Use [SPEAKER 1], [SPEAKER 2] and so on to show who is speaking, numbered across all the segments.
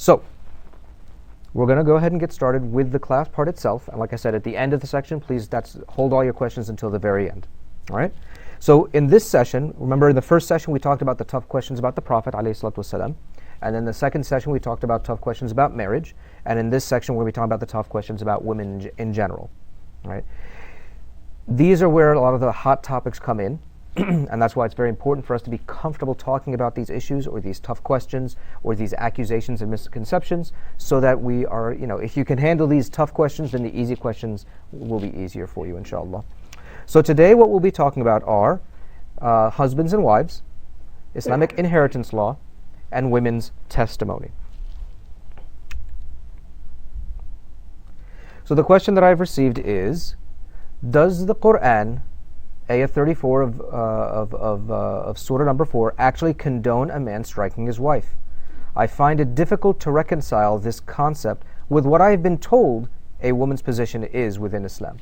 [SPEAKER 1] So, we're going to go ahead and get started with the class part itself. And like I said, at the end of the section, please hold all your questions until the very end. All right? So in this session, remember in the first session we talked about the tough questions about the Prophet ﷺ, and then the second session we talked about tough questions about marriage, and in this section we're going to be talking about the tough questions about women in general. All right? These are where a lot of the hot topics come in, and that's why it's very important for us to be comfortable talking about these issues or these tough questions or these accusations and misconceptions, so that we are, if you can handle these tough questions, then the easy questions will be easier for you, inshallah. So today what we'll be talking about are husbands and wives, Islamic inheritance law, and women's testimony. So the question that I've received is, does the Quran, Ayah 34 of Surah number 4, actually condone a man striking his wife? I find it difficult to reconcile this concept with what I've been told a woman's position is within Islam.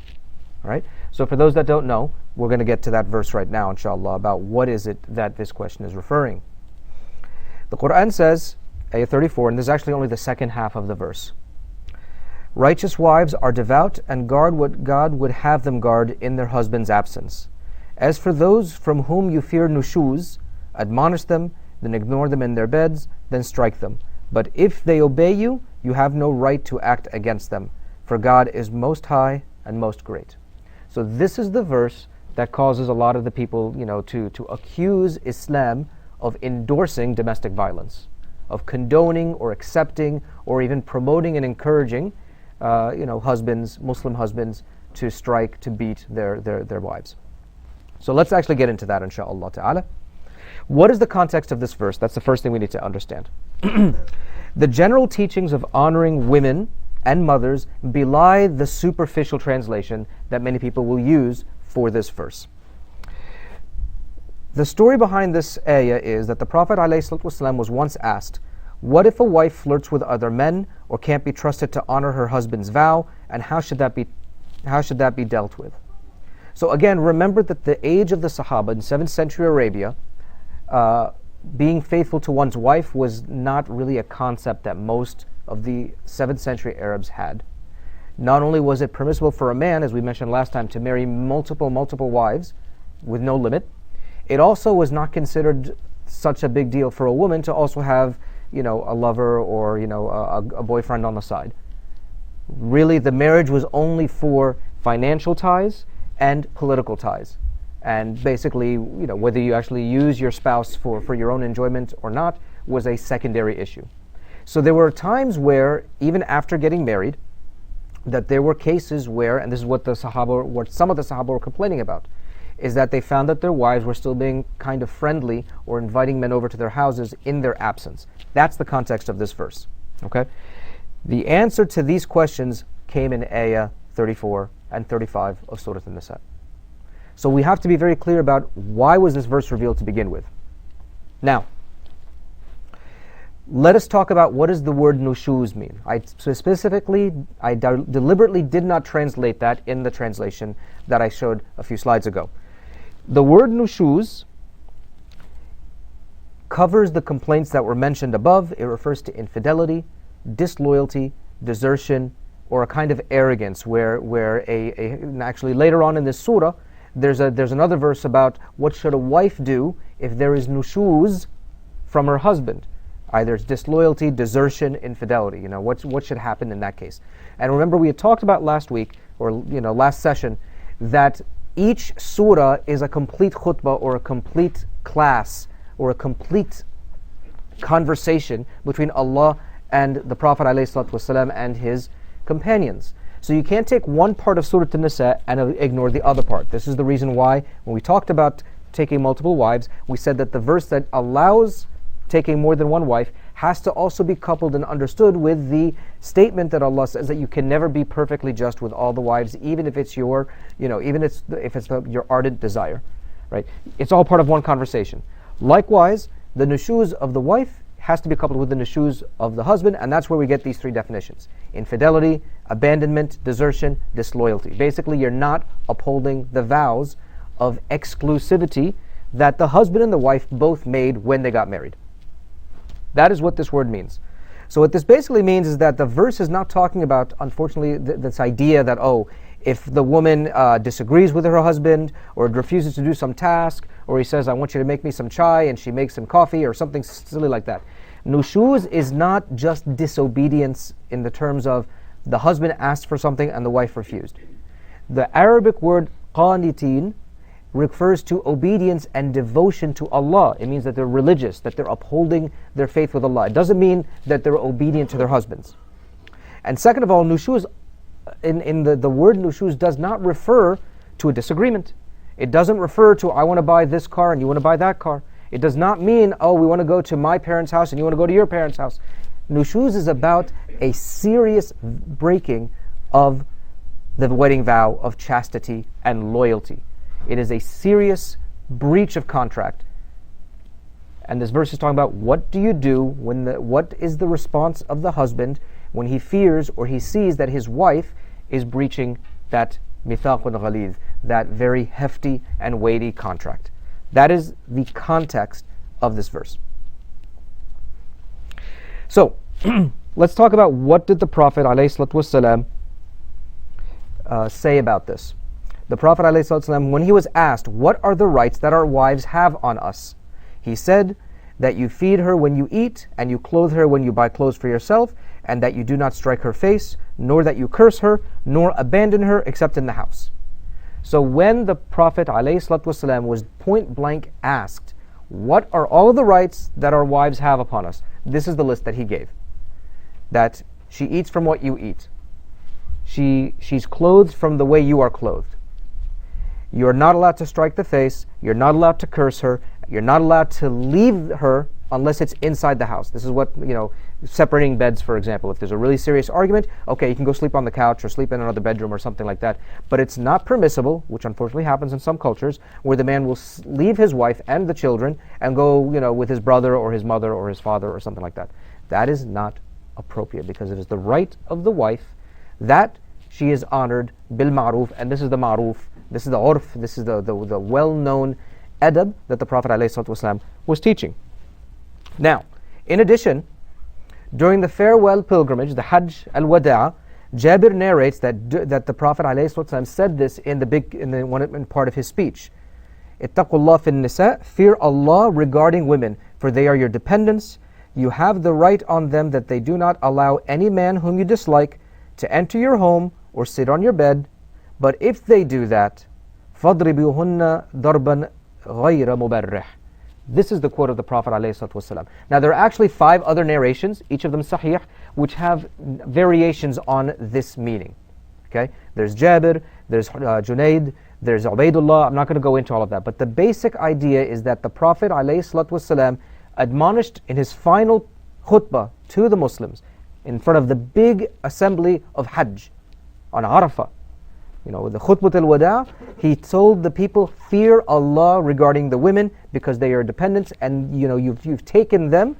[SPEAKER 1] All right? So for those that don't know, we're going to get to that verse right now, inshallah, about what is it that this question is referring. The Quran says, Ayah 34, and this is actually only the second half of the verse. Righteous wives are devout and guard what God would have them guard in their husband's absence. As for those from whom you fear nushuz, admonish them, then ignore them in their beds, then strike them. But if they obey you, you have no right to act against them, for God is most high and most great. So this is the verse that causes a lot of the people, to accuse Islam of endorsing domestic violence, of condoning or accepting or even promoting and encouraging, husbands, Muslim husbands, to strike, to beat their wives. So let's actually get into that, inshaAllah ta'ala. What is the context of this verse? That's the first thing we need to understand. The general teachings of honoring women and mothers belie the superficial translation that many people will use for this verse. The story behind this ayah is that the Prophet ﷺ was once asked, what if a wife flirts with other men or can't be trusted to honor her husband's vow, and how should that be dealt with? So again, remember that the age of the Sahaba in 7th century Arabia, being faithful to one's wife was not really a concept that most of the 7th century Arabs had. Not only was it permissible for a man, as we mentioned last time, to marry multiple wives with no limit, it also was not considered such a big deal for a woman to also have, a lover or, a boyfriend on the side. Really, the marriage was only for financial ties and political ties. And basically, whether you actually use your spouse for your own enjoyment or not was a secondary issue. So there were times where, even after getting married, that there were cases where, and this is what some of the Sahaba were complaining about, is that they found that their wives were still being kind of friendly or inviting men over to their houses in their absence. That's the context of this verse. Okay? The answer to these questions came in Ayah 34 and 35 of Surah An-Nisa. So we have to be very clear about why was this verse revealed to begin with. Now, let us talk about what does the word nushuz mean. I deliberately did not translate that in the translation that I showed a few slides ago. The word nushuz covers the complaints that were mentioned above. It refers to infidelity, disloyalty, desertion, or a kind of arrogance where actually later on in this surah, there's another verse about what should a wife do if there is nushuz from her husband. Either it's disloyalty, desertion, infidelity. What should happen in that case? And remember, we had talked about last week, or last session, that each surah is a complete khutbah or a complete class or a complete conversation between Allah and the Prophet ﷺ and his companions. So you can't take one part of Surah An-Nisa and ignore the other part. This is the reason why, when we talked about taking multiple wives, we said that the verse that allows taking more than one wife has to also be coupled and understood with the statement that Allah says that you can never be perfectly just with all the wives, even if it's your, if it's your ardent desire, right? It's all part of one conversation. Likewise, the nushuz of the wife has to be coupled with the nushuz of the husband, and that's where we get these three definitions: infidelity, abandonment, desertion, disloyalty. Basically, you're not upholding the vows of exclusivity that the husband and the wife both made when they got married. That is what this word means. So what this basically means is that the verse is not talking about, unfortunately, this idea that, oh, if the woman disagrees with her husband or refuses to do some task, or he says, I want you to make me some chai, and she makes him coffee or something silly like that. Nushuz is not just disobedience in the terms of the husband asked for something and the wife refused. The Arabic word qanitin refers to obedience and devotion to Allah. It means that they're religious, that they're upholding their faith with Allah. It doesn't mean that they're obedient to their husbands. And second of all, nushuz, the word nushuz does not refer to a disagreement. It doesn't refer to, I want to buy this car and you want to buy that car. It does not mean, oh, we want to go to my parents' house and you want to go to your parents' house. Nushuz is about a serious breaking of the wedding vow of chastity and loyalty. It is a serious breach of contract. And this verse is talking about what do you do what is the response of the husband when he fears or he sees that his wife is breaching that mithaqun ghalidh, that very hefty and weighty contract. That is the context of this verse. So, let's talk about what did the Prophet ﷺ say about this. The Prophet ﷺ, when he was asked, what are the rights that our wives have on us? He said that you feed her when you eat, and you clothe her when you buy clothes for yourself, and that you do not strike her face, nor that you curse her, nor abandon her except in the house. So when the Prophet ﷺ was point blank asked, what are all of the rights that our wives have upon us? This is the list that he gave. That she eats from what you eat. She's clothed from the way you are clothed. You're not allowed to strike the face. You're not allowed to curse her. You're not allowed to leave her unless it's inside the house. This is what, separating beds, for example. If there's a really serious argument, okay, you can go sleep on the couch or sleep in another bedroom or something like that. But it's not permissible, which unfortunately happens in some cultures, where the man will leave his wife and the children and go, with his brother or his mother or his father or something like that. That is not appropriate, because it is the right of the wife that she is honored bil ma'ruf, and this is the ma'ruf, this is the urf, this is the well-known adab that the Prophet ﷺ was teaching. Now, in addition, during the farewell pilgrimage, the Hajj al-Wada', Jabir narrates that the Prophet ﷺ said this in one part of his speech. Ittaqullah fin nisa, fear Allah regarding women, for they are your dependents. You have the right on them that they do not allow any man whom you dislike to enter your home or sit on your bed. But if they do that, فَضْرِبُوهُنَّ ضَرْبًا غَيْرَ مُبَرِّحٍ. This is the quote of the Prophet ﷺ. Now there are actually 5 other narrations, each of them sahih, which have variations on this meaning. Okay? There's Jabir, there's Junayd, there's Ubaidullah. I'm not going to go into all of that. But the basic idea is that the Prophet ﷺ admonished in his final khutbah to the Muslims in front of the big assembly of Hajj on Arafah. With the khutbah al-wada', he told the people, fear Allah regarding the women because they are dependents, and you've taken them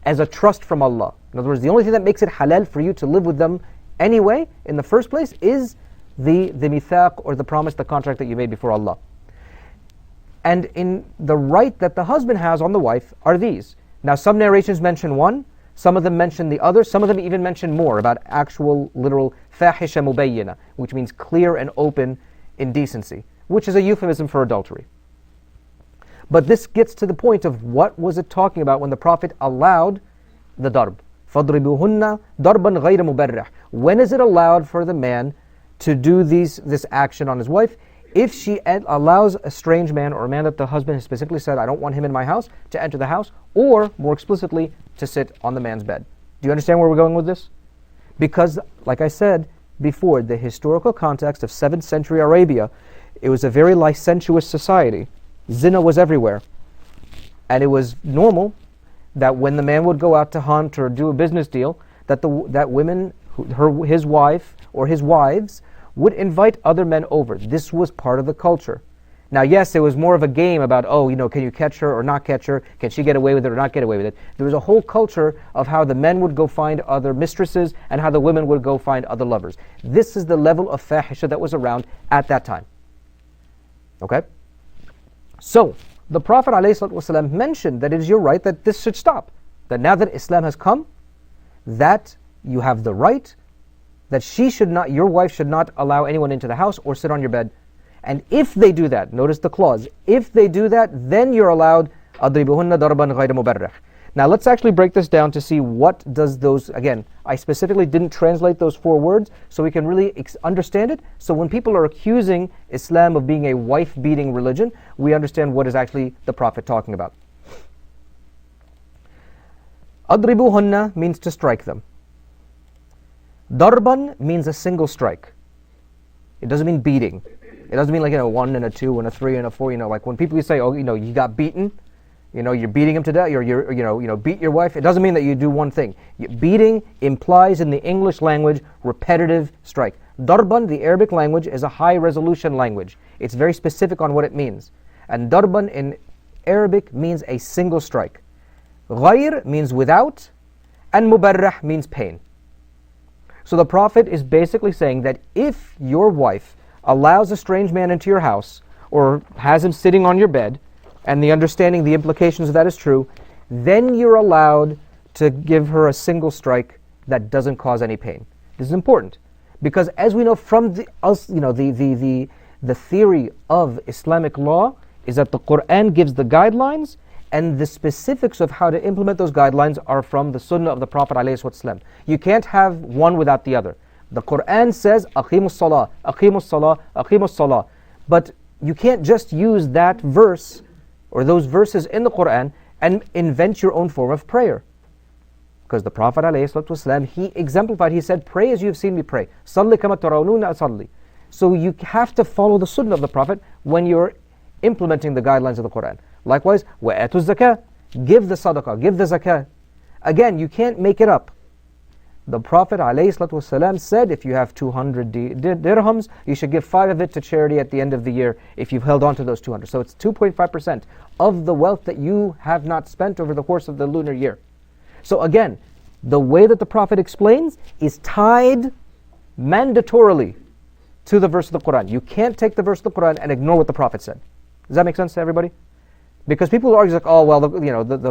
[SPEAKER 1] as a trust from Allah. In other words, the only thing that makes it halal for you to live with them anyway, in the first place, is the mithaq, or the promise, the contract that you made before Allah. And in the right that the husband has on the wife are these. Now some narrations mention one, some of them mention the other, some of them even mention more about actual literal fahisha mubayyana, which means clear and open indecency, which is a euphemism for adultery. But this gets to the point of what was it talking about when the Prophet allowed the darb. فَضْرِبُوهُنَّ ضَرْبًا غَيْرَ مُبَرِّحٍ. When is it allowed for the man to do this action on his wife? If she allows a strange man, or a man that the husband has specifically said, I don't want him in my house, to enter the house, or more explicitly, to sit on the man's bed. Do you understand where we're going with this? Because, like I said before, the historical context of 7th century Arabia, it was a very licentious society. Zina was everywhere. And it was normal that when the man would go out to hunt or do a business deal, that women, his wife or his wives, would invite other men over. This was part of the culture. Now, yes, it was more of a game about, can you catch her or not catch her? Can she get away with it or not get away with it? There was a whole culture of how the men would go find other mistresses and how the women would go find other lovers. This is the level of fahisha that was around at that time. Okay? So, the Prophet ﷺ mentioned that it is your right that this should stop. That now that Islam has come, that you have the right, that your wife should not allow anyone into the house or sit on your bed. And if they do that, notice the clause, if they do that, then you're allowed أَضْرِبُهُنَّ ضَرْبًا غَيْرَ مُبَرِّحٍ. Now let's actually break this down to see what does those, again, I specifically didn't translate those 4 words so we can really understand it. So when people are accusing Islam of being a wife-beating religion, we understand what is actually the Prophet talking about. أَضْرِبُهُنَّ means to strike them. Darban means a single strike. It doesn't mean beating. It doesn't mean like, 1 and a 2 and a 3 and a 4, like when people say, oh, you got beaten, you're beating him to death, you're beat your wife. It doesn't mean that you do one thing. Beating implies in the English language repetitive strike. Darban, the Arabic language, is a high resolution language. It's very specific on what it means. And darban in Arabic means a single strike. Ghayr means without, and mubarrah means pain. So the Prophet is basically saying that if your wife allows a strange man into your house, or has him sitting on your bed, and the implications of that is true, then you're allowed to give her a single strike that doesn't cause any pain. This is important, because as we know from the theory of Islamic law is that the Quran gives the guidelines, and the specifics of how to implement those guidelines are from the Sunnah of the Prophet ﷺ. You can't have one without the other. The Quran says, Aqimus Salah, Aqimus Salah, Aqimus Salah. But you can't just use that verse or those verses in the Quran and invent your own form of prayer. Because the Prophet ﷺ, he exemplified, he said, pray as you have seen me pray. Salli kama tarawununa asalli. So you have to follow the Sunnah of the Prophet when you're implementing the guidelines of the Quran. Likewise, وَأَتُوا الزَّكَاةِ, give the sadaqah, give the zakah. Again, you can't make it up. The Prophet ﷺ said if you have 200 dirhams, you should give 5 of it to charity at the end of the year if you've held on to those 200. So it's 2.5% of the wealth that you have not spent over the course of the lunar year. So again, the way that the Prophet explains is tied mandatorily to the verse of the Quran. You can't take the verse of the Quran and ignore what the Prophet said. Does that make sense to everybody? Because people argue like, oh well, the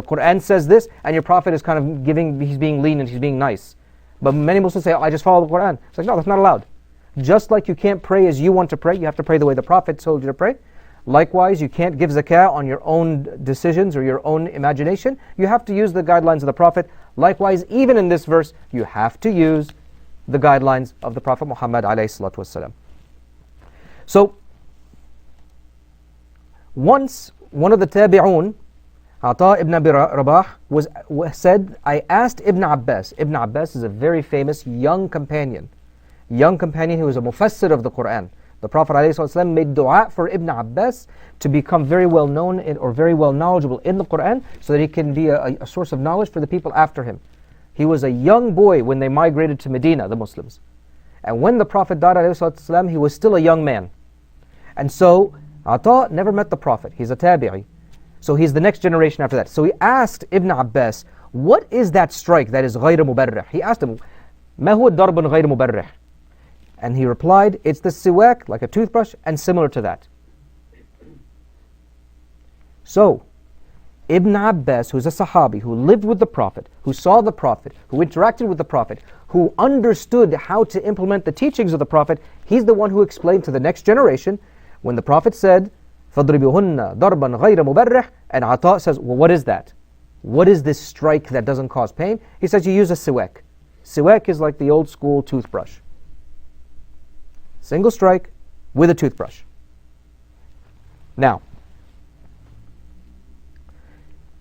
[SPEAKER 1] Quran says this, and your Prophet is kind of he's being lenient, he's being nice. But many Muslims say, oh, I just follow the Quran. It's like, no, that's not allowed. Just like you can't pray as you want to pray, you have to pray the way the Prophet told you to pray. Likewise, you can't give zakah on your own decisions or your own imagination. You have to use the guidelines of the Prophet. Likewise, even in this verse, you have to use the guidelines of the Prophet Muhammad ﷺ. So, once one of the tabi'un, Ata ibn Abi Rabah, said, I asked Ibn Abbas. Ibn Abbas is a very famous young companion who was a mufassir of the Quran. The Prophet ﷺ made dua for Ibn Abbas to become very well known or very well knowledgeable in the Quran so that he can be a source of knowledge for the people after him. He was a young boy when they migrated to Medina, the Muslims. And when the Prophet died ﷺ, he was still a young man. And so Ata never met the Prophet. He's a tabi'i. So he's the next generation after that. So he asked Ibn Abbas, what is that strike that is غير مبرح? He asked him, ما هو الضرب غير مبرح? And he replied, it's the siwak, like a toothbrush, and similar to that. So, Ibn Abbas, who's a Sahabi, who lived with the Prophet, who saw the Prophet, who interacted with the Prophet, who understood how to implement the teachings of the Prophet, he's the one who explained to the next generation, when the Prophet said, فَضْرِبُهُنَّ ضَرْبًا غَيْرَ مُبَرِّحٍ, and Ata says, well, what is that? What is this strike that doesn't cause pain? He says, you use a siwak. Siwak is like the old school toothbrush. Single strike with a toothbrush. Now,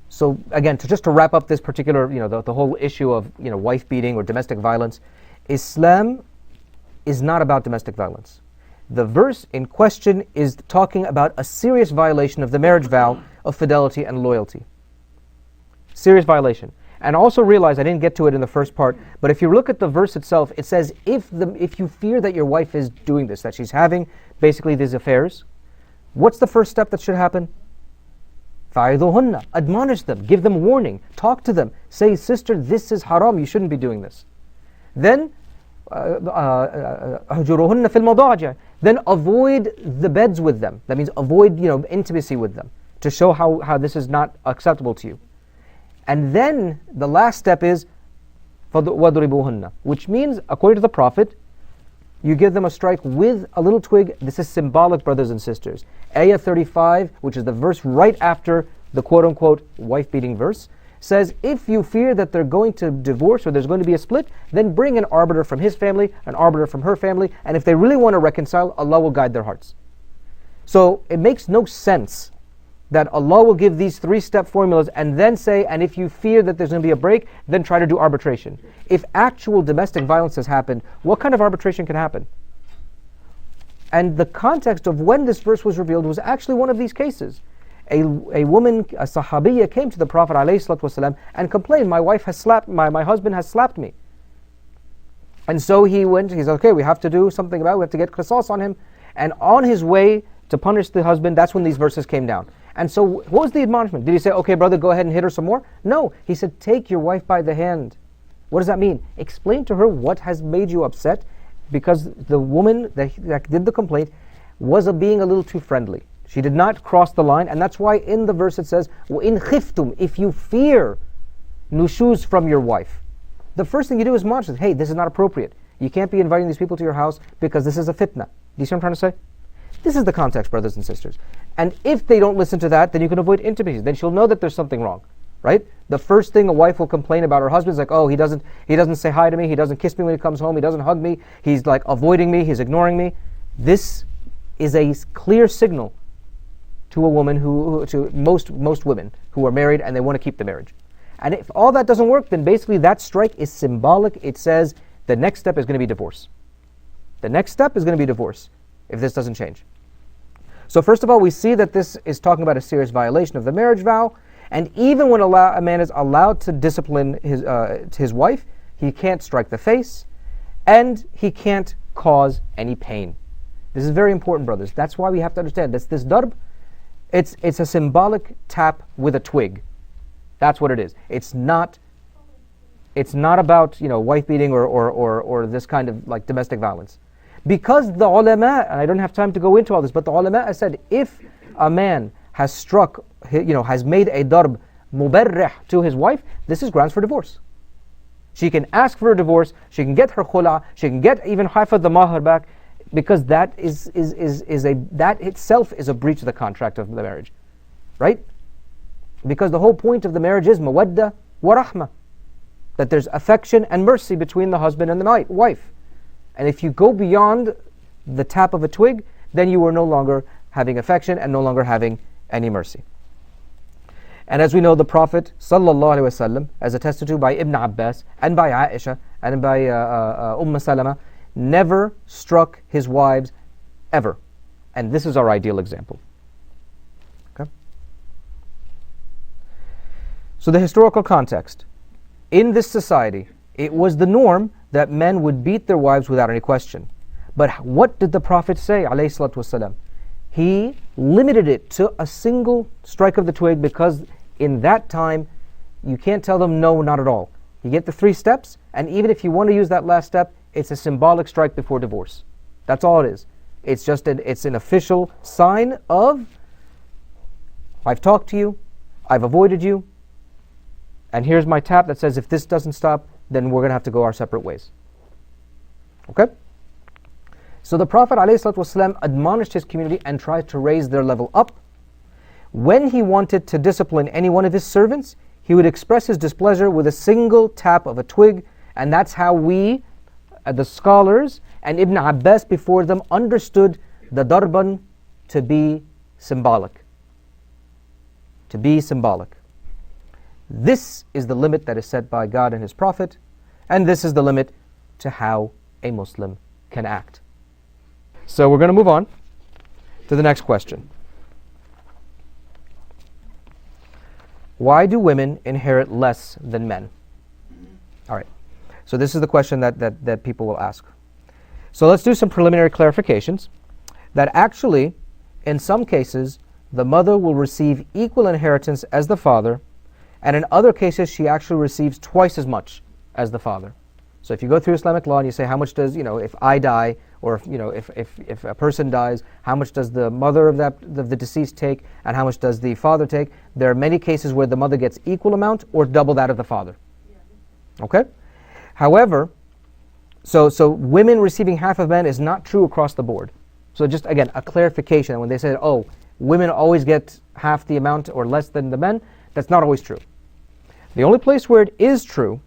[SPEAKER 1] so again, to wrap up this particular, the whole issue of, wife beating or domestic violence, Islam is not about domestic violence. The verse in question is talking about a serious violation of the marriage vow of fidelity and loyalty. Serious violation. And also realize, I didn't get to it in the first part, but if you look at the verse itself, it says, if you fear that your wife is doing this, that she's having basically these affairs, what's the first step that should happen? فَعِذُهُنَّ, admonish them, give them warning, talk to them, say, sister, this is haram, you shouldn't be doing this. Then, أَهْجُرُهُنَّ فِي الْمَضَاجِعِ, then avoid the beds with them. That means avoid, intimacy with them, to show how this is not acceptable to you. And then the last step is وَضْرِبُوهُنَّ, which means, according to the Prophet, you give them a strike with a little twig. This is symbolic, brothers and sisters. Ayah 35, which is the verse right after the quote-unquote wife-beating verse, says, if you fear that they're going to divorce or there's going to be a split, then bring an arbiter from his family, an arbiter from her family, and if they really want to reconcile, Allah will guide their hearts. So it makes no sense that Allah will give these three-step formulas and then say, and if you fear that there's going to be a break, then try to do arbitration. If actual domestic violence has happened, what kind of arbitration can happen? And the context of when this verse was revealed was actually one of these cases. A woman, a sahabiyya, came to the Prophet ﷺ and complained, my wife has slapped, my husband has slapped me. And so he said, okay, we have to do something about it, we have to get qisas on him. And on his way to punish the husband, that's when these verses came down. And so what was the admonishment? Did he say, okay brother, go ahead and hit her some more? No, he said, take your wife by the hand. What does that mean? Explain to her what has made you upset, because the woman that did the complaint was being a little too friendly. She did not cross the line, and that's why in the verse it says, وَإِنْ خِفْتُمْ, if you fear nushuz from your wife. The first thing you do is admonish, hey, this is not appropriate. You can't be inviting these people to your house because this is a fitna. Do you see what I'm trying to say? This is the context, brothers and sisters. And if they don't listen to that, then you can avoid intimacy. Then she'll know that there's something wrong, right? The first thing a wife will complain about her husband is like, oh, he doesn't say hi to me, he doesn't kiss me when he comes home, he doesn't hug me, he's like avoiding me, he's ignoring me. This is a clear signal to a woman to most women who are married and they want to keep the marriage. And if all that doesn't work, then basically that strike is symbolic. It says the next step is going to be divorce. The next step is going to be divorce if this doesn't change. So first of all, we see that this is talking about a serious violation of the marriage vow. And even when a man is allowed to discipline his wife, he can't strike the face and he can't cause any pain. This is very important, brothers. That's why we have to understand this darb, it's a symbolic tap with a twig. That's what it is. It's not about wife beating or this kind of like domestic violence. Because the ulama, and I don't have time to go into all this, but the ulama said if a man has struck, has made a darb mubarrih to his wife, this is grounds for divorce. She can ask for a divorce, she can get her khula, she can get even half of the mahar back, because that that itself is a breach of the contract of the marriage, right? Because the whole point of the marriage is mawadda wa rahma, that there's affection and mercy between the husband and the wife. And if you go beyond the tap of a twig, then you are no longer having affection and no longer having any mercy. And as we know, the Prophet ﷺ, as attested to by Ibn Abbas and by Aisha and by Salama, never struck his wives ever. And this is our ideal example. Okay? So the historical context. In this society, it was the norm that men would beat their wives without any question. But what did the Prophet say, alayhi salatu wasalam? He limited it to a single strike of the twig, because in that time, you can't tell them no, not at all. You get the 3 steps, and even if you want to use that last step, it's a symbolic strike before divorce. That's all it is. It's just it's an official sign of, I've talked to you, I've avoided you, and here's my tap that says if this doesn't stop, then we're going to have to go our separate ways. Okay? So the Prophet ﷺ admonished his community and tried to raise their level up. When he wanted to discipline any one of his servants, he would express his displeasure with a single tap of a twig, and that's how we, the scholars, and Ibn Abbas before them understood the darban to be symbolic. To be symbolic. This is the limit that is set by God and His Prophet, and this is the limit to how a Muslim can act. So we're going to move on to the next question. Why do women inherit less than men? All right. So this is the question that people will ask. So let's do some preliminary clarifications. That actually, in some cases, the mother will receive equal inheritance as the father, and in other cases, she actually receives twice as much as the father. So if you go through Islamic law and you say, how much does, if I die, or if a person dies, how much does the mother of the deceased take, and how much does the father take? There are many cases where the mother gets equal amount or double that of the father. Okay? However, so women receiving half of men is not true across the board. So just again, a clarification. When they said, oh, women always get half the amount or less than the men, that's not always true. The only place where it is true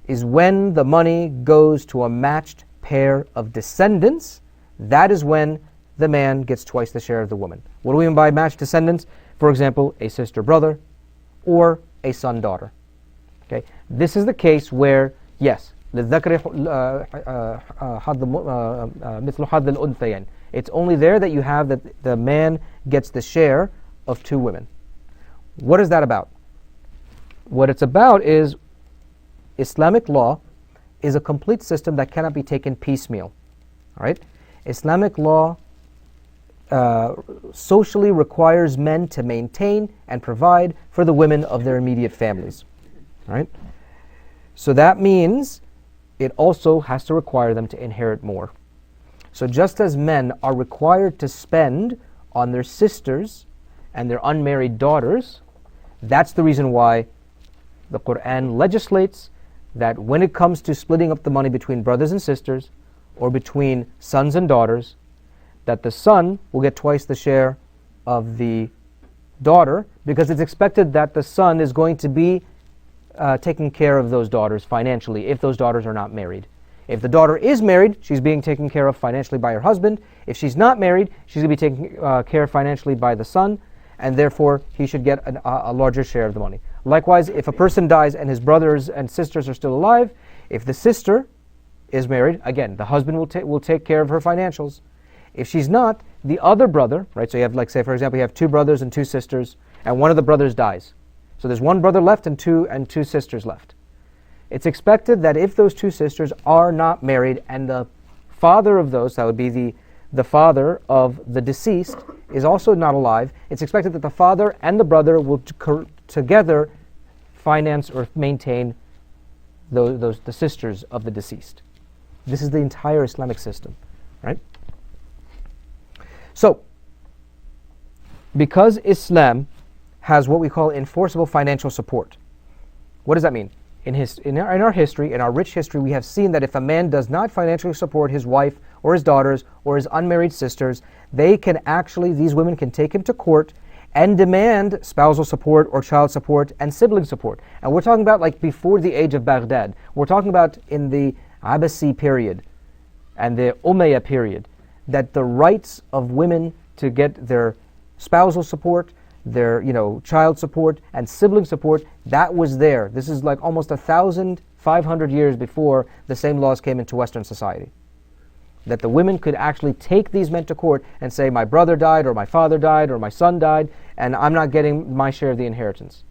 [SPEAKER 1] is when the money goes to a matched pair of descendants. That is when the man gets twice the share of the woman. What do we mean by matched descendants? For example, a sister-brother or a son-daughter. Okay, this is the case where, yes, للذكر مثل حظ الأنثيين. It's only there that you have that the man gets the share of two women. What is that about? What it's about is Islamic law is a complete system that cannot be taken piecemeal. All right? Islamic law socially requires men to maintain and provide for the women of their immediate families. All right? So that means it also has to require them to inherit more. So just as men are required to spend on their sisters and their unmarried daughters, that's the reason why the Quran legislates that when it comes to splitting up the money between brothers and sisters or between sons and daughters, that the son will get twice the share of the daughter, because it's expected that the son is going to be taking care of those daughters financially if those daughters are not married. If the daughter is married, she's being taken care of financially by her husband. If she's not married, she's going to be taken care of financially by the son, and therefore he should get a larger share of the money. Likewise, if a person dies and his brothers and sisters are still alive, if the sister is married, again, the husband will take care of her financials. If she's not, the other brother, right? So you have, like, say for example, you have two brothers and two sisters, and one of the brothers dies. So there's one brother left and two sisters left. It's expected that if those two sisters are not married and the father of those, that would be the father of the deceased, is also not alive, it's expected that the father and the brother will together finance or maintain the sisters of the deceased. This is the entire Islamic system, right? So, because Islam has what we call enforceable financial support, what does that mean? In our history, in our rich history, we have seen that if a man does not financially support his wife or his daughters or his unmarried sisters, these women can take him to court and demand spousal support or child support and sibling support. And we're talking about like before the age of Baghdad. We're talking about in the Abbasi period and the Umayyad period, that the rights of women to get their spousal support, their child support and sibling support, that was there. This is like almost 1,500 years before the same laws came into Western society. That the women could actually take these men to court and say, my brother died, or my father died, or my son died, and I'm not getting my share of the inheritance.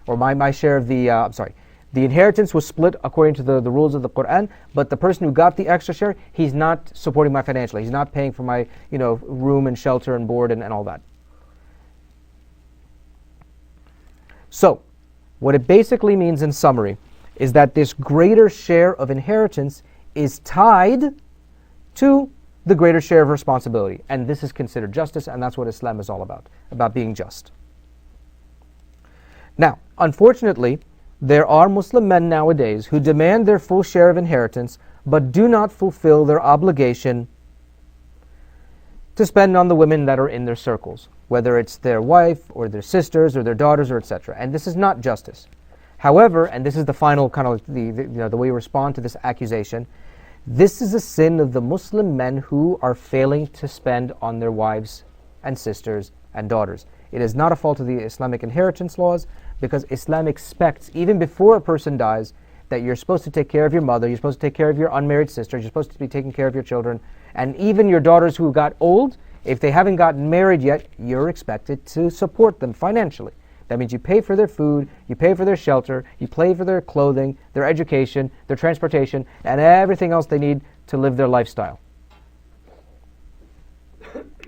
[SPEAKER 1] Or my share of the inheritance was split according to the rules of the Quran, but the person who got the extra share, he's not supporting my financially. He's not paying for my room and shelter and board and all that. So, what it basically means in summary is that this greater share of inheritance is tied to the greater share of responsibility. And this is considered justice, and that's what Islam is all about being just. Now, unfortunately, there are Muslim men nowadays who demand their full share of inheritance, but do not fulfill their obligation to spend on the women that are in their circles, whether it's their wife or their sisters or their daughters or etc. And this is not justice. However, and this is the final kind of the way you respond to this accusation, this is a sin of the Muslim men who are failing to spend on their wives and sisters and daughters. It is not a fault of the Islamic inheritance laws, because Islam expects, even before a person dies, that you're supposed to take care of your mother, you're supposed to take care of your unmarried sisters, you're supposed to be taking care of your children, and even your daughters who got old, if they haven't gotten married yet, you're expected to support them financially. That means you pay for their food, you pay for their shelter, you pay for their clothing, their education, their transportation, and everything else they need to live their lifestyle.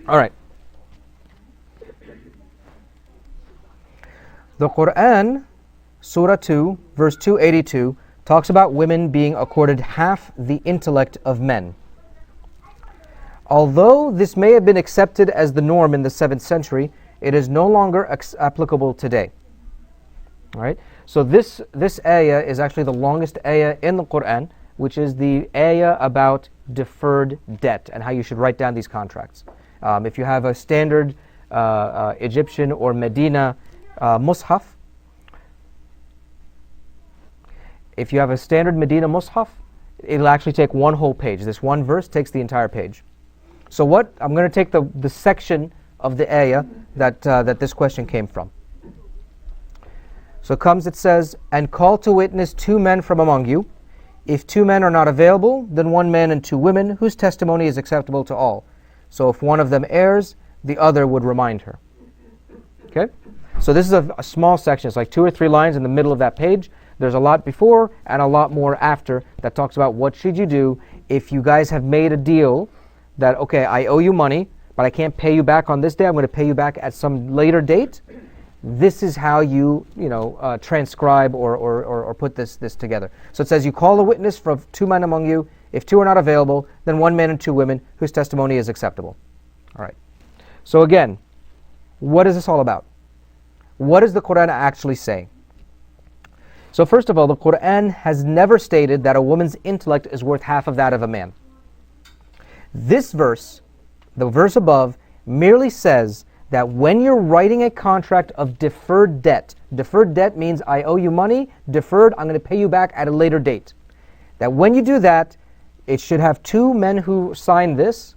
[SPEAKER 1] All right. The Quran, Surah 2, verse 282, talks about women being accorded half the intellect of men. Although this may have been accepted as the norm in the 7th century, it is no longer applicable today. All right? So this ayah is actually the longest ayah in the Quran, which is the ayah about deferred debt and how you should write down these contracts. If you have a standard Egyptian or Medina mushaf, if you have a standard Medina mushaf, it'll actually take one whole page. This one verse takes the entire page. So what, I'm going to take the section of the ayah that this question came from. So it says, and call to witness 2 men from among you. If 2 men are not available, then 1 man and 2 women, whose testimony is acceptable to all. So if one of them errs, the other would remind her. Okay? So this is a small section. It's like 2 or 3 lines in the middle of that page. There's a lot before and a lot more after that talks about what should you do if you guys have made a deal that, okay, I owe you money, but I can't pay you back on this day. I'm going to pay you back at some later date. This is how you transcribe or put this together. So it says, you call a witness from 2 men among you. If 2 are not available, then 1 man and 2 women whose testimony is acceptable. All right. So again, what is this all about? What is the Quran actually saying? So first of all, the Quran has never stated that a woman's intellect is worth half of that of a man. This verse, the verse above, merely says that when you're writing a contract of deferred debt means I owe you money, deferred, I'm going to pay you back at a later date. That when you do that, it should have 2 men who sign this,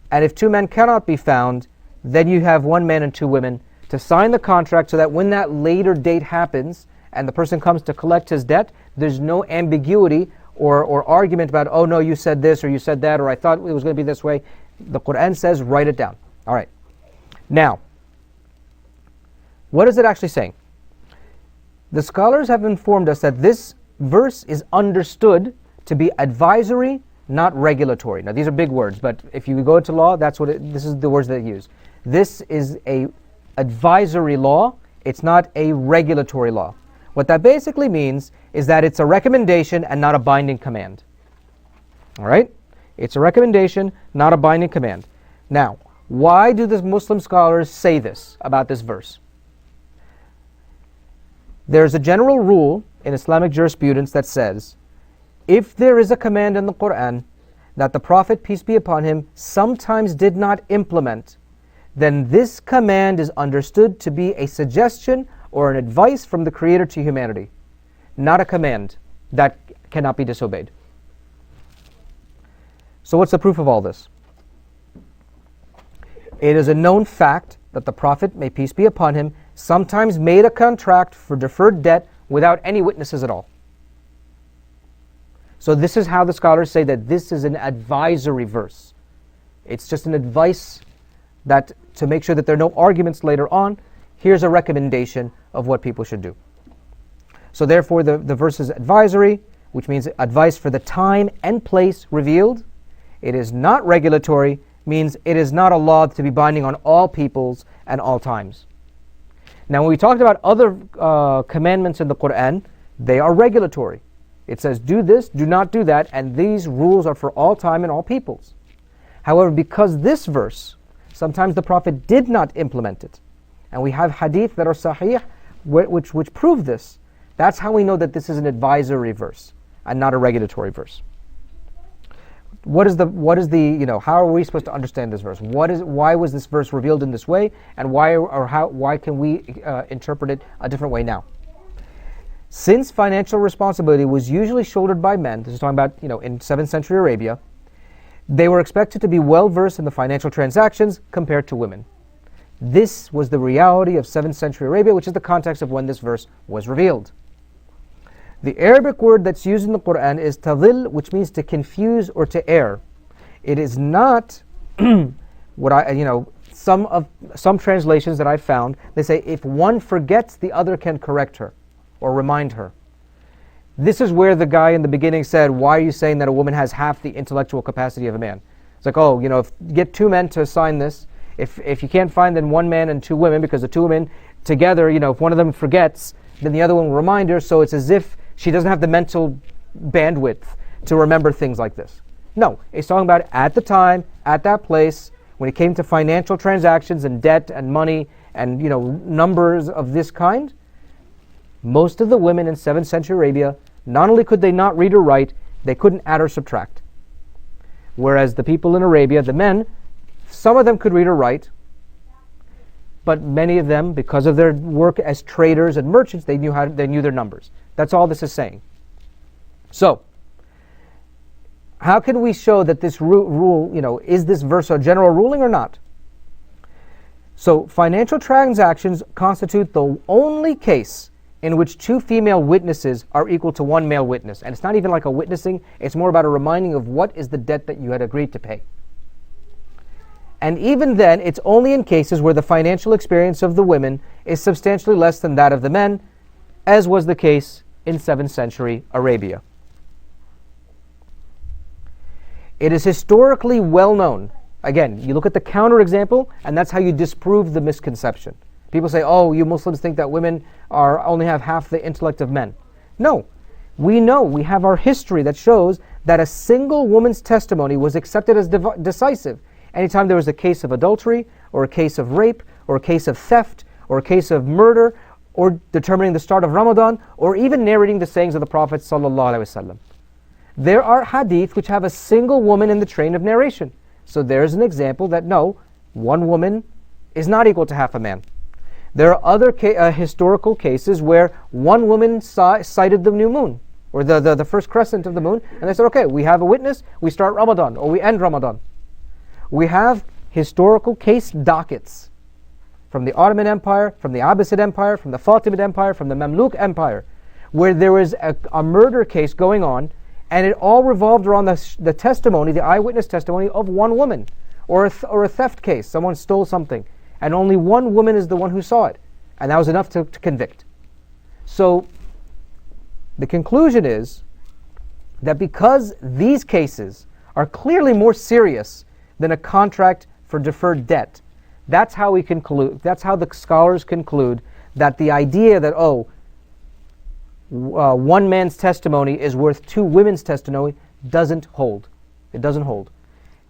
[SPEAKER 1] and if 2 men cannot be found, then you have 1 man and 2 women to sign the contract so that when that later date happens and the person comes to collect his debt, there's no ambiguity or argument about, oh no, you said this or you said that, or I thought it was going to be this way. The Quran says, write it down. All right. Now, what is it actually saying? The scholars have informed us that this verse is understood to be advisory, not regulatory. Now, these are big words, but if you go to law, this is the words they use. This is a advisory law. It's not a regulatory law. What that basically means is that it's a recommendation and not a binding command. All right? It's a recommendation, not a binding command. Now, why do the Muslim scholars say this about this verse? There's a general rule in Islamic jurisprudence that says, if there is a command in the Quran that the Prophet, peace be upon him, sometimes did not implement, then this command is understood to be a suggestion or an advice from the Creator to humanity, not a command that cannot be disobeyed. So what's the proof of all this? It is a known fact that the Prophet, may peace be upon him, sometimes made a contract for deferred debt without any witnesses at all. So this is how the scholars say that this is an advisory verse. It's just an advice that to make sure that there are no arguments later on, here's a recommendation of what people should do. So therefore the verse is advisory, which means advice for the time and place revealed. It is not regulatory, means it is not a law to be binding on all peoples and all times. Now when we talked about other commandments in the Quran, they are regulatory. It says do this, do not do that, and these rules are for all time and all peoples. However, because this verse, sometimes the Prophet did not implement it, and we have hadith that are sahih which prove this, that's how we know that this is an advisory verse and not a regulatory verse. What is the how are we supposed to understand this verse? Why was this verse revealed in this way, and why can we interpret it a different way now? Since financial responsibility was usually shouldered by men, this is talking about in 7th century Arabia, they were expected to be well versed in the financial transactions compared to women. This was the reality of 7th century Arabia, which is the context of when this verse was revealed. The Arabic word that's used in the Quran is tadil, which means to confuse or to err. It is not some translations that I've found, they say if one forgets, the other can correct her or remind her. This is where the guy in the beginning said, why are you saying that a woman has half the intellectual capacity of a man? It's like, if you get 2 men to sign this, if you can't find then 1 man and 2 women, because the 2 women together, if one of them forgets, then the other one will remind her, so it's as if she doesn't have the mental bandwidth to remember things like this. No, it's talking about at the time, at that place, when it came to financial transactions and debt and money and numbers of this kind, Most of the women in 7th century Arabia, not only could they not read or write, they couldn't add or subtract. Whereas the people in Arabia, the men, some of them could read or write, but many of them, because of their work as traders and merchants, they knew their numbers. That's all this is saying. So, how can we show that this rule, is this verse a general ruling or not? So, financial transactions constitute the only case in which 2 female witnesses are equal to 1 male witness. And it's not even like a witnessing, it's more about a reminding of what is the debt that you had agreed to pay. And even then, it's only in cases where the financial experience of the women is substantially less than that of the men, as was the case in 7th century Arabia. It is historically well known. Again, you look at the counterexample, and that's how you disprove the misconception. People say, oh, you Muslims think that women only have half the intellect of men. No. We know, we have our history that shows that a single woman's testimony was accepted as decisive. Anytime there was a case of adultery, or a case of rape, or a case of theft, or a case of murder, or determining the start of Ramadan, or even narrating the sayings of the Prophet ﷺ. There are hadith which have a single woman in the train of narration. So there's an example that no, one woman is not equal to half a man. There are other historical cases where one woman sighted the new moon, or the first crescent of the moon, and they said, okay, we have a witness, we start Ramadan, or we end Ramadan. We have historical case dockets from the Ottoman Empire, from the Abbasid Empire, from the Fatimid Empire, from the Mamluk Empire, where there was a murder case going on, and it all revolved around the testimony, the eyewitness testimony of one woman, or a theft case, someone stole something, and only one woman is the one who saw it, and that was enough to convict. So the conclusion is that because these cases are clearly more serious than a contract for deferred debt, that's how we conclude, that's how the scholars conclude that the idea that, one man's testimony is worth 2 women's testimony doesn't hold. It doesn't hold.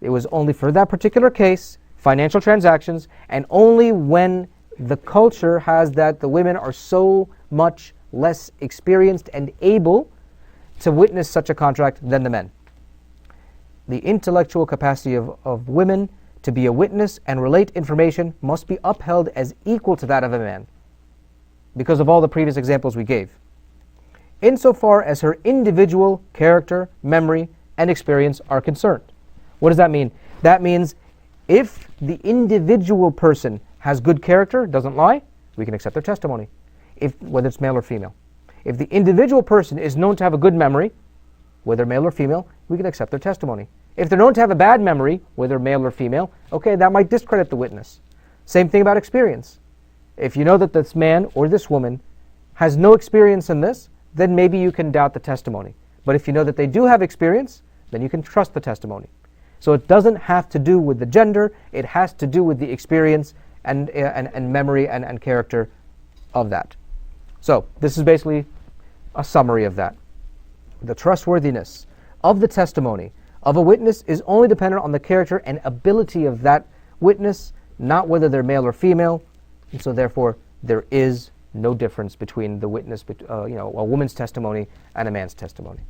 [SPEAKER 1] It was only for that particular case, financial transactions, and only when the culture has that the women are so much less experienced and able to witness such a contract than the men. The intellectual capacity of women to be a witness and relate information must be upheld as equal to that of a man, because of all the previous examples we gave, insofar as her individual character, memory, and experience are concerned. What does that mean? That means if the individual person has good character, doesn't lie, we can accept their testimony, whether it's male or female. If the individual person is known to have a good memory, whether male or female, we can accept their testimony. If they're known to have a bad memory, whether male or female, okay, that might discredit the witness. Same thing about experience. If you know that this man or this woman has no experience in this, then maybe you can doubt the testimony. But if you know that they do have experience, then you can trust the testimony. So it doesn't have to do with the gender, it has to do with the experience and memory and character of that. So this is basically a summary of that. The trustworthiness of the testimony of a witness is only dependent on the character and ability of that witness, not whether they're male or female, and so therefore there is no difference between the witness, a woman's testimony and a man's testimony.